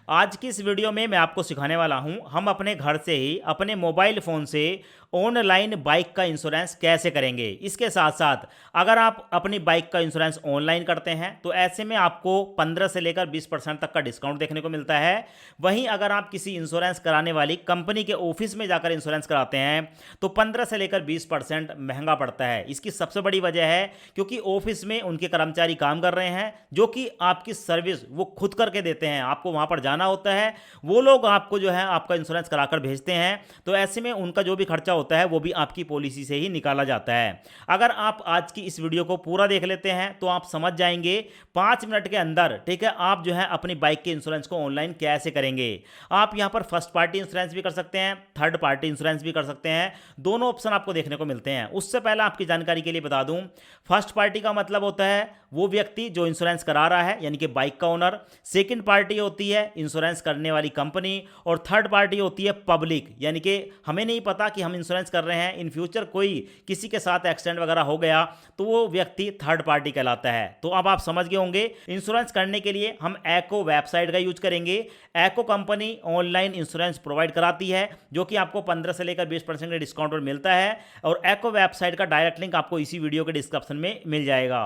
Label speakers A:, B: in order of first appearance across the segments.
A: आज की इस वीडियो में मैं आपको सिखाने वाला हूं हम अपने घर से ही अपने मोबाइल फ़ोन से ऑनलाइन बाइक का इंश्योरेंस कैसे करेंगे। इसके साथ साथ अगर आप अपनी बाइक का इंश्योरेंस ऑनलाइन करते हैं तो ऐसे में आपको 15 से लेकर 20% तक का डिस्काउंट देखने को मिलता है। वहीं अगर आप किसी इंश्योरेंस कराने वाली कंपनी के ऑफिस में जाकर इंश्योरेंस कराते हैं तो 15 से लेकर 20% महंगा पड़ता है। इसकी सबसे बड़ी वजह है क्योंकि ऑफिस में उनके कर्मचारी काम कर रहे हैं जो कि आपकी सर्विस वो खुद करके देते हैं, आपको वहां पर जाना होता है, वो लोग आपको जो है आपका इंश्योरेंस कराकर भेजते हैं। तो ऐसे में उनका जो भी खर्चा होता है वो भी आपकी पॉलिसी से ही निकाला जाता है। अगर आप आज की इस वीडियो को पूरा देख लेते हैं तो आप समझ जाएंगे 5 मिनट के अंदर, ठीक है, आप जो है अपनी बाइक के इंश्योरेंस को ऑनलाइन कैसे करेंगे। आप यहां पर फर्स्ट पार्टी इंश्योरेंस भी कर सकते हैं, थर्ड पार्टी इंश्योरेंस भी कर सकते हैं, दोनों ऑप्शन आपको देखने को मिलते हैं। उससे पहले आपकी जानकारी के लिए बता दूं, फर्स्ट पार्टी का मतलब होता है वो व्यक्ति जो इंश्योरेंस करा रहा है यानी कि बाइक का ओनर, सेकंड पार्टी होती है इंश्योरेंस करने वाली कंपनी, और थर्ड पार्टी होती है पब्लिक, यानी कि हमें नहीं पता कि हम इंश्योरेंस कर रहे हैं, इन फ्यूचर कोई किसी के साथ एक्सीडेंट वगैरह हो गया तो वो व्यक्ति थर्ड पार्टी कहलाता है। तो अब आप समझ गए होंगे, इंश्योरेंस करने के लिए हम एको वेबसाइट का यूज करेंगे। एको कंपनी ऑनलाइन इंश्योरेंस प्रोवाइड कराती है जो कि आपको 15 से लेकर 20% के डिस्काउंट पर मिलता है, और एको वेबसाइट का डायरेक्ट लिंक आपको इसी वीडियो के डिस्क्रिप्शन में मिल जाएगा।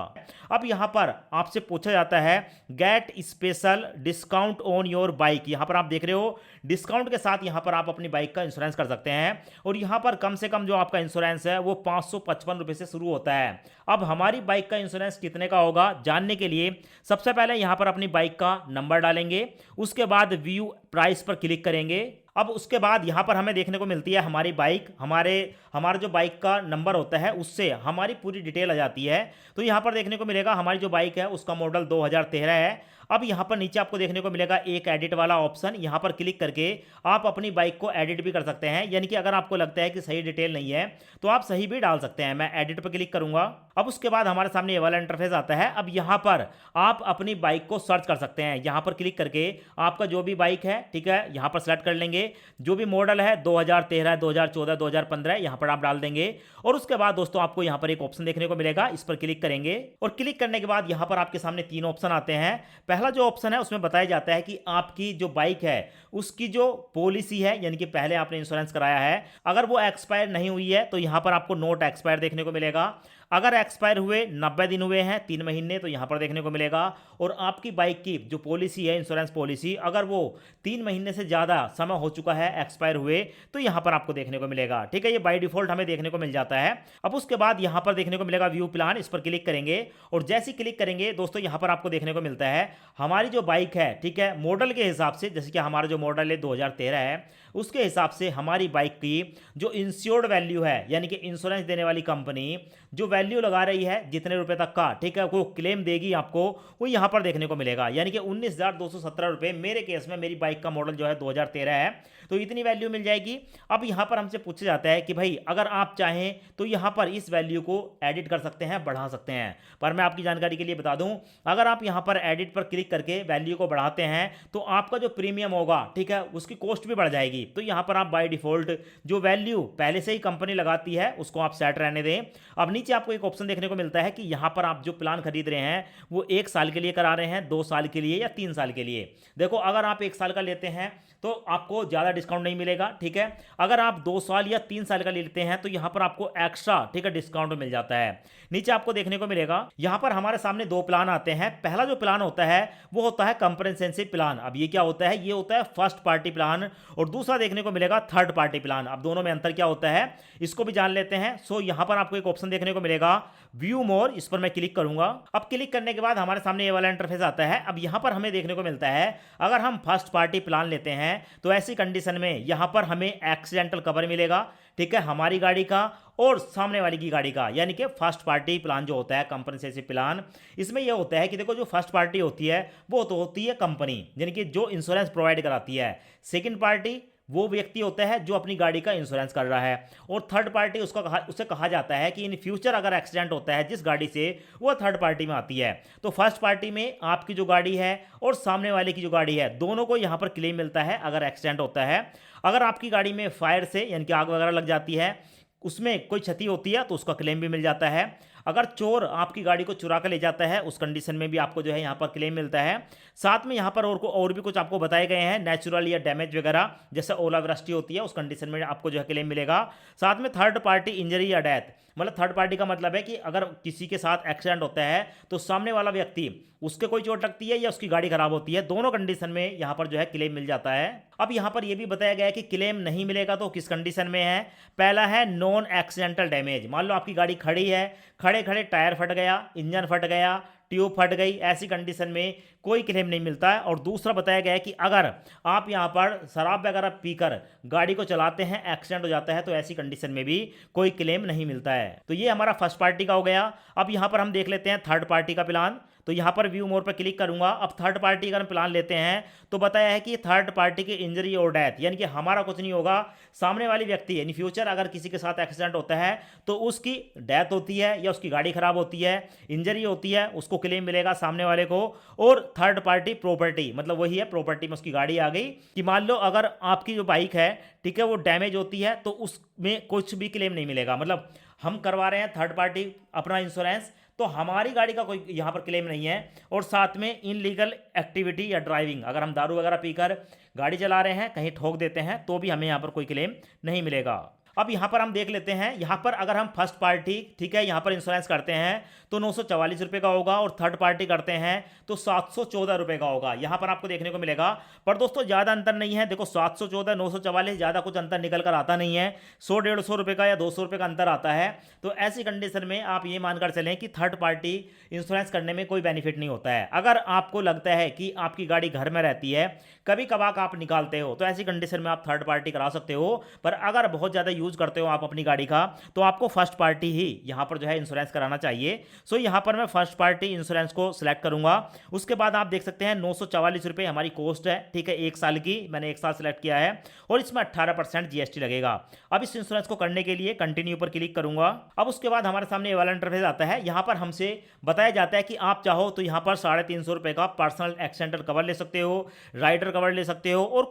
A: अब यहां पर आपसे पूछा जाता है gate special discount on your bike. यहां पर आप देख रहे हो डिस्काउंट के साथ यहां पर आप अपनी बाइक का इंश्योरेंस कर सकते हैं, और यहां पर कम से कम जो आपका इंश्योरेंस है वो 555 रुपए से शुरू होता है। अब हमारी बाइक का इंश्योरेंस कितने का होगा जानने के लिए सबसे पहले यहां पर अपनी बाइक का नंबर डालेंगे, उसके बाद व्यू प्राइस पर क्लिक करेंगे। अब उसके बाद यहां पर हमें देखने को मिलती है हमारी बाइक, हमारा जो बाइक का नंबर होता है उससे हमारी पूरी डिटेल आ जाती है। तो यहां पर देखने को मिलेगा हमारी जो बाइक है उसका मॉडल 2013 है। अब यहां पर नीचे आपको देखने को मिलेगा एक एडिट वाला ऑप्शन, यहां पर क्लिक करके आप अपनी बाइक को एडिट भी कर सकते हैं, यानी कि अगर आपको लगता है कि सही डिटेल नहीं है तो आप सही भी डाल सकते हैं। मैं एडिट पर क्लिक करूंगा। अब उसके बाद हमारे सामने ये वाला इंटरफेस आता है। अब यहां पर आप अपनी बाइक को सर्च कर सकते हैं, यहां पर क्लिक करके आपका जो भी बाइक है, ठीक है, यहां पर सेलेक्ट कर लेंगे, जो भी मॉडल है 2013, 2014, 2015 यहां पर आप डाल देंगे। और उसके बाद दोस्तों आपको यहां पर एक ऑप्शन देखने को मिलेगा, इस पर क्लिक करेंगे, और क्लिक करने के बाद यहां पर आपके सामने 3 ऑप्शन आते हैं। पहला जो ऑप्शन है उसमें बताया जाता है कि आपकी जो बाइक है उसकी जो पॉलिसी है, यानी कि पहले आपने इंश्योरेंस कराया है, अगर वो एक्सपायर नहीं हुई है तो यहां पर आपको नोट एक्सपायर देखने को मिलेगा। अगर एक्सपायर हुए 90 दिन हुए हैं, 3 महीने, तो यहां पर देखने को मिलेगा। और आपकी बाइक की जो पॉलिसी है इंश्योरेंस पॉलिसी, अगर वो 3 महीने से ज्यादा समय हो चुका है एक्सपायर हुए तो यहां पर आपको देखने को मिलेगा। ठीक है, ये बाय डिफॉल्ट हमें देखने को मिल जाता है। अब उसके बाद यहां पर देखने को मिलेगा व्यू प्लान, इस पर क्लिक करेंगे, और जैसे ही क्लिक करेंगे दोस्तों यहां पर आपको देखने को मिलता है हमारी जो बाइक है, ठीक है, मॉडल के हिसाब से, जैसे कि हमारा जो मॉडल है 2013 है, उसके हिसाब से हमारी बाइक की जो इंश्योर्ड वैल्यू है, यानी कि इंश्योरेंस देने वाली कंपनी जो वैल्यू लगा रही है जितने रुपए तक का, ठीक है, वो क्लेम देगी आपको, वो यहां पर देखने को मिलेगा, यानी कि 19,217 रुपए मेरे केस में, मेरी बाइक का मॉडल जो है 2013 है, तो इतनी वैल्यू मिल जाएगी। अब यहां पर हमसे पूछा जाता है कि भाई अगर आप चाहें तो यहां पर इस वैल्यू को एडिट कर सकते हैं, बढ़ा सकते हैं, पर मैं आपकी जानकारी के लिए बता दूं, अगर आप यहां पर एडिट पर क्लिक करके वैल्यू को बढ़ाते हैं तो आपका जो प्रीमियम होगा, ठीक है, उसकी कॉस्ट भी बढ़ जाएगी। तो यहां पर आप बाय डिफॉल्ट जो वैल्यू पहले से ही कंपनी लगाती है उसको आप सेट रहने दें। अब नीचे आपको एक ऑप्शन देखने को मिलता है कि यहां पर आप जो प्लान खरीद रहे हैं वो 1 साल के लिए करा रहे हैं, 2 साल के लिए या 3 साल के लिए। देखो अगर आप 1 साल का लेते हैं तो आपको ज्यादा डिस्काउंट नहीं मिलेगा, ठीक है, अगर आप 2 साल या 3 साल का लेते हैं तो यहां पर आपको एक्स्ट्रा, ठीक है, डिस्काउंट मिल जाता है। नीचे आपको देखने को मिलेगा यहां पर हमारे सामने 2 प्लान आते हैं। पहला जो प्लान होता है वो होता है कंप्रेहेंसिव प्लान। अब ये क्या होता है, ये होता है फर्स्ट पार्टी प्लान, और दूसरा देखने को मिलेगा थर्ड पार्टी प्लान। अब दोनों में अंतर क्या होता है इसको भी जान लेते हैं। सो यहां पर आपको एक ऑप्शन देखने को मिलेगा व्यू मोर, इस पर मैं क्लिक करूंगा। अब क्लिक करने के बाद हमारे सामने ये वाला इंटरफेस आता है। अब यहां पर हमें देखने को मिलता है अगर हम फर्स्ट पार्टी प्लान लेते हैं तो ऐसी कंडीशन में यहां पर हमें एक्सीडेंटल कवर मिलेगा, ठीक है, हमारी गाड़ी का और सामने वाली की गाड़ी का, यानी कि फर्स्ट पार्टी प्लान जो होता है कंपनसेसिव प्लान, इसमें यह होता है कि देखो जो फर्स्ट पार्टी होती है वो तो होती है कंपनी, यानी कि जो इंश्योरेंस प्रोवाइड कराती है। सेकंड पार्टी वो व्यक्ति होता है जो अपनी गाड़ी का इंश्योरेंस कर रहा है, और थर्ड पार्टी उसे कहा जाता है कि इन फ्यूचर अगर एक्सीडेंट होता है जिस गाड़ी से, वो थर्ड पार्टी में आती है। तो फर्स्ट पार्टी में आपकी जो गाड़ी है और सामने वाले की जो गाड़ी है दोनों को यहां पर क्लेम मिलता है अगर एक्सीडेंट होता है। अगर आपकी गाड़ी में फायर से, यानी कि आग वगैरह लग जाती है, उसमें कोई क्षति होती है तो उसका क्लेम भी मिल जाता है। अगर चोर आपकी गाड़ी को चुरा कर ले जाता है उस कंडीशन में भी आपको जो है यहाँ पर क्लेम मिलता है। साथ में यहाँ पर और भी कुछ आपको बताए गए हैं, नेचुरल या डैमेज वगैरह, जैसे ओलावृष्टि होती है उस कंडीशन में आपको जो है क्लेम मिलेगा। साथ में थर्ड पार्टी इंजरी या डेथ, मतलब थर्ड पार्टी का मतलब है कि अगर किसी के साथ एक्सीडेंट होता है तो सामने वाला व्यक्ति, उसके कोई चोट लगती है या उसकी गाड़ी खराब होती है, दोनों कंडीशन में यहाँ पर जो है क्लेम मिल जाता है। अब यहाँ पर यह भी बताया गया है कि क्लेम नहीं मिलेगा तो किस कंडीशन में है। पहला है नॉन एक्सीडेंटल डैमेज, मान लो आपकी गाड़ी खड़ी है, खड़े खड़े टायर फट गया, इंजन फट गया, ट्यूब फट गई, ऐसी कंडीशन में कोई क्लेम नहीं मिलता है। और दूसरा बताया गया है कि अगर आप यहाँ पर शराब वगैरह पीकर गाड़ी को चलाते हैं, एक्सीडेंट हो जाता है, तो ऐसी कंडीशन में भी कोई क्लेम नहीं मिलता है। तो ये हमारा फर्स्ट पार्टी का हो गया। अब यहाँ पर हम देख लेते हैं थर्ड पार्टी का प्लान। तो यहाँ पर व्यू मोर पर क्लिक करूंगा। अब थर्ड पार्टी अगर हम प्लान लेते हैं तो बताया है कि थर्ड पार्टी की इंजरी और डेथ, यानी कि हमारा कुछ नहीं होगा, सामने वाली व्यक्ति यानी फ्यूचर अगर किसी के साथ एक्सीडेंट होता है तो उसकी डेथ होती है या उसकी गाड़ी खराब होती है, इंजरी होती है, उसको क्लेम मिलेगा सामने वाले को। और थर्ड पार्टी प्रॉपर्टी, मतलब वही है, प्रॉपर्टी में उसकी गाड़ी आ गई कि मान लो अगर आपकी जो बाइक है, ठीक है, वो डैमेज होती है तो उसमें कुछ भी क्लेम नहीं मिलेगा। मतलब हम करवा रहे हैं थर्ड पार्टी अपना इंश्योरेंस, तो हमारी गाड़ी का कोई यहाँ पर क्लेम नहीं है। और साथ में इनलीगल एक्टिविटी या ड्राइविंग, अगर हम दारू वगैरह पीकर गाड़ी चला रहे हैं, कहीं ठोक देते हैं, तो भी हमें यहाँ पर कोई क्लेम नहीं मिलेगा। अब यहाँ पर हम देख लेते हैं, यहाँ पर अगर हम फर्स्ट पार्टी, ठीक है, यहाँ पर इंश्योरेंस करते हैं तो 944 रुपये का होगा, और थर्ड पार्टी करते हैं तो 714 रुपये का होगा, यहाँ पर आपको देखने को मिलेगा। पर दोस्तों ज़्यादा अंतर नहीं है, देखो 714 944 ज़्यादा कुछ अंतर निकल कर आता नहीं है, 100-150 रुपये का या 200 रुपये का अंतर आता है। तो ऐसी कंडीशन में आप ये मानकर चलें कि थर्ड पार्टी इंश्योरेंस करने में कोई बेनिफिट नहीं होता है। अगर आपको लगता है कि आपकी गाड़ी घर में रहती है, कभी कभार आप निकालते हो, तो ऐसी कंडीशन में आप थर्ड पार्टी करा सकते हो। पर अगर बहुत ज़्यादा यूज करते हो आप अपनी गाड़ी का, तो आपको फर्स्ट पार्टी ही यहाँ पर जो है इंश्योरेंस कराना चाहिए। सो यहाँ पर मैं फर्स्ट पार्टी इंश्योरेंस को सिलेक्ट करूंगा। उसके बाद आप देख सकते हैं 944 रुपये हमारी कॉस्ट है, ठीक है, 1 साल की, मैंने 1 साल सिलेक्ट किया है, और इसमें 18% जीएसटी लगेगा। अब इस इंश्योरेंस को करने के लिए कंटिन्यू पर क्लिक करूंगा। अब उसके बाद हमारे सामने ये वाला इंटरफेस आता है। यहाँ पर हमसे बताया जाता है कि आप चाहो तो यहाँ पर 350 रुपये का पर्सनल एक्सीडेंटल कवर ले सकते हो, राइडर कवर ले सकते हो, और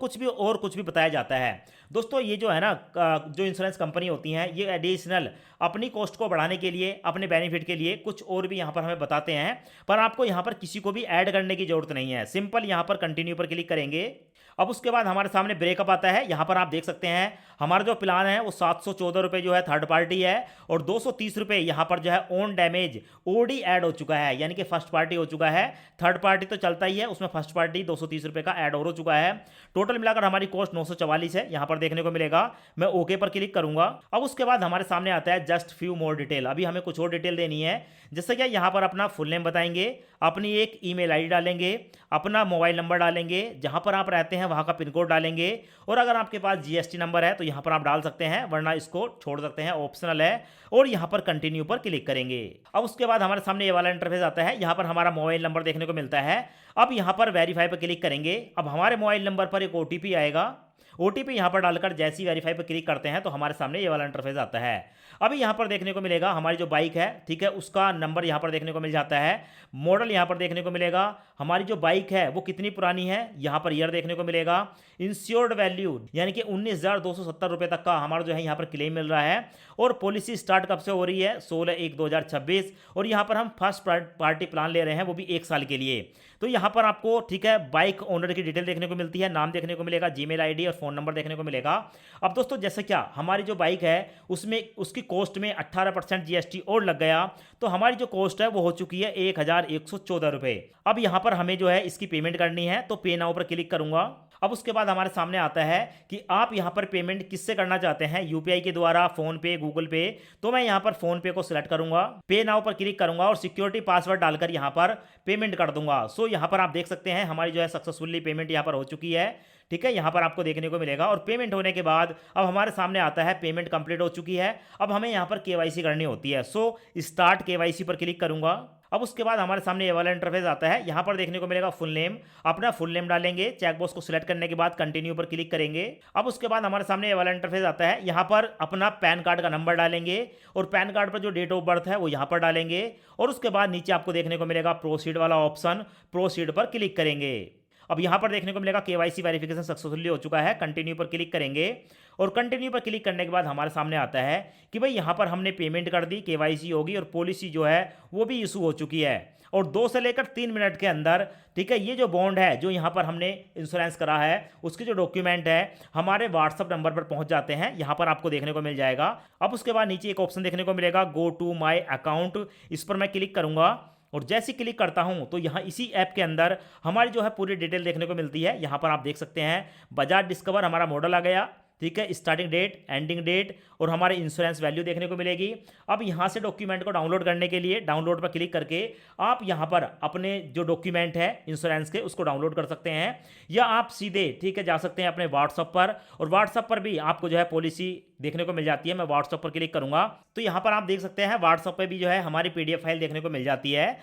A: कुछ भी बताया जाता है। दोस्तों ये जो है ना, जो इंश्योरेंस कंपनी होती हैं, ये एडिशनल अपनी कॉस्ट को बढ़ाने के लिए, अपने बेनिफिट के लिए कुछ और भी यहाँ पर हमें बताते हैं। पर आपको यहाँ पर किसी को भी ऐड करने की जरूरत नहीं है, सिंपल यहाँ पर कंटिन्यू पर क्लिक करेंगे। अब उसके बाद हमारे सामने ब्रेकअप आता है। यहाँ पर आप देख सकते हैं हमारा जो प्लान है वो 714 रुपये जो है थर्ड पार्टी है, और 230 रुपये यहाँ पर जो है ओन डैमेज ओडी ऐड हो चुका है, यानी कि फर्स्ट पार्टी हो चुका है। थर्ड पार्टी तो चलता ही है, उसमें फर्स्ट पार्टी 230 रुपये का ऐड और हो चुका है। टोटल मिलाकर हमारी कॉस्ट 944 है, यहाँ पर देखने को मिलेगा। मैं ओके पर क्लिक करूंगा। अब उसके बाद हमारे सामने आता है जस्ट फ्यू मोर डिटेल। अभी हमें कुछ और डिटेल देनी है, जैसे कि यहाँ पर अपना फुल नेम बताएंगे, अपनी एक ईमेल आईडी डालेंगे, अपना मोबाइल नंबर डालेंगे, जहाँ पर आप रहते हैं वहाँ का पिन कोड डालेंगे, और अगर आपके पास जीएसटी नंबर है तो यहाँ पर आप डाल सकते हैं, वरना इसको छोड़ सकते हैं, ऑप्शनल है। और यहाँ पर कंटिन्यू पर क्लिक करेंगे। अब उसके बाद हमारे सामने ये वाला इंटरफेस आता है। यहाँ पर हमारा मोबाइल नंबर देखने को मिलता है। अब यहाँ पर वेरीफाई पर क्लिक करेंगे। अब हमारे मोबाइल नंबर पर एक ओटीपी आएगा। ओटीपी यहाँ पर डालकर जैसी वेरीफाई पर क्लिक करते हैं तो हमारे सामने ये वाला इंटरफेस आता है। अभी यहाँ पर देखने को मिलेगा हमारी जो बाइक है, ठीक है, उसका नंबर यहाँ पर देखने को मिल जाता है, मॉडल यहाँ पर देखने को मिलेगा, हमारी जो बाइक है वो कितनी पुरानी है, यहाँ पर ईयर देखने को मिलेगा, इंश्योर्ड वैल्यू यानी कि 19,270 रुपये तक का हमारा जो है यहाँ पर क्लेम मिल रहा है, और पॉलिसी स्टार्ट कब से हो रही है, 16/1/2026, और यहाँ पर हम फर्स्ट पार्टी प्लान ले रहे हैं वो भी 1 साल के लिए। तो यहाँ पर आपको, ठीक है, बाइक ओनर की डिटेल देखने को मिलती है, नाम देखने को मिलेगा, जीमेल आईडी और फ़ोन नंबर देखने को मिलेगा। अब दोस्तों जैसे क्या हमारी जो बाइक है उसमें उसकी कॉस्ट में 18% जीएसटी और लग गया, तो हमारी जो कॉस्ट है वो हो चुकी है 1,114 रुपये। अब यहाँ पर हमें जो है इसकी पेमेंट करनी है, तो पे नाउ पर क्लिक करूँगा। अब उसके बाद हमारे सामने आता है कि आप यहाँ पर पेमेंट किससे करना चाहते हैं, यूपीआई के द्वारा, फोन पे, गूगल पे। तो मैं यहाँ पर फोन पे को सिलेक्ट करूंगा, पे नाउ पर क्लिक करूंगा और सिक्योरिटी पासवर्ड डालकर यहाँ पर पेमेंट कर दूंगा। सो यहाँ पर आप देख सकते हैं हमारी जो है सक्सेसफुली पेमेंट यहाँ पर हो चुकी है, ठीक है, यहाँ पर आपको देखने को मिलेगा। और पेमेंट होने के बाद अब हमारे सामने आता है पेमेंट कंप्लीट हो चुकी है। अब हमें यहाँ पर केवाईसी करनी होती है, सो स्टार्ट केवाईसी पर क्लिक करूंगा। अब उसके बाद हमारे सामने ये वाला इंटरफेस आता है। यहाँ पर देखने को मिलेगा फुल नेम, अपना फुल नेम डालेंगे, चेकबॉक्स को सिलेक्ट करने के बाद कंटिन्यू पर क्लिक करेंगे। अब उसके बाद हमारे सामने ये वाला इंटरफेस आता है। यहाँ पर अपना पैन कार्ड का नंबर डालेंगे, और पैन कार्ड पर जो डेट ऑफ बर्थ है वो यहाँ पर डालेंगे, और उसके बाद नीचे आपको देखने को मिलेगा प्रोसीड वाला ऑप्शन, प्रोसीड पर क्लिक करेंगे। अब यहाँ पर देखने को मिलेगा केवाईसी वेरिफिकेशन सक्सेसफुली हो चुका है। कंटिन्यू पर क्लिक करेंगे और कंटिन्यू पर क्लिक करने के बाद हमारे सामने आता है कि भाई यहाँ पर हमने पेमेंट कर दी, केवाईसी होगी और पॉलिसी जो है वो भी इशू हो चुकी है। और 2 से लेकर 3 मिनट के अंदर, ठीक है, ये जो बॉन्ड है जो यहाँ पर हमने इंश्योरेंस करा है उसके जो डॉक्यूमेंट है हमारे व्हाट्सअप नंबर पर पहुँच जाते हैं। यहाँ पर आपको देखने को मिल जाएगा। अब उसके बाद नीचे एक ऑप्शन देखने को मिलेगा, गो टू माई अकाउंट। इस पर मैं क्लिक करूँगा और जैसे क्लिक करता हूं तो यहाँ इसी ऐप के अंदर हमारी जो है पूरी डिटेल देखने को मिलती है। यहाँ पर आप देख सकते हैं बजाज डिस्कवर हमारा मॉडल आ गया, ठीक है, स्टार्टिंग डेट, एंडिंग डेट और हमारे इंश्योरेंस वैल्यू देखने को मिलेगी। अब यहाँ से डॉक्यूमेंट को डाउनलोड करने के लिए डाउनलोड पर क्लिक करके आप यहाँ पर अपने जो डॉक्यूमेंट है इंश्योरेंस के उसको डाउनलोड कर सकते हैं, या आप सीधे, ठीक है, जा सकते हैं अपने व्हाट्सअप पर और व्हाट्सअप पर भी आपको जो है पॉलिसी देखने को मिल जाती है। मैं व्हाट्सअप पर क्लिक करूंगा तो यहाँ पर आप देख सकते हैं व्हाट्सअप पर भी जो है हमारी PDF फाइल देखने को मिल जाती है।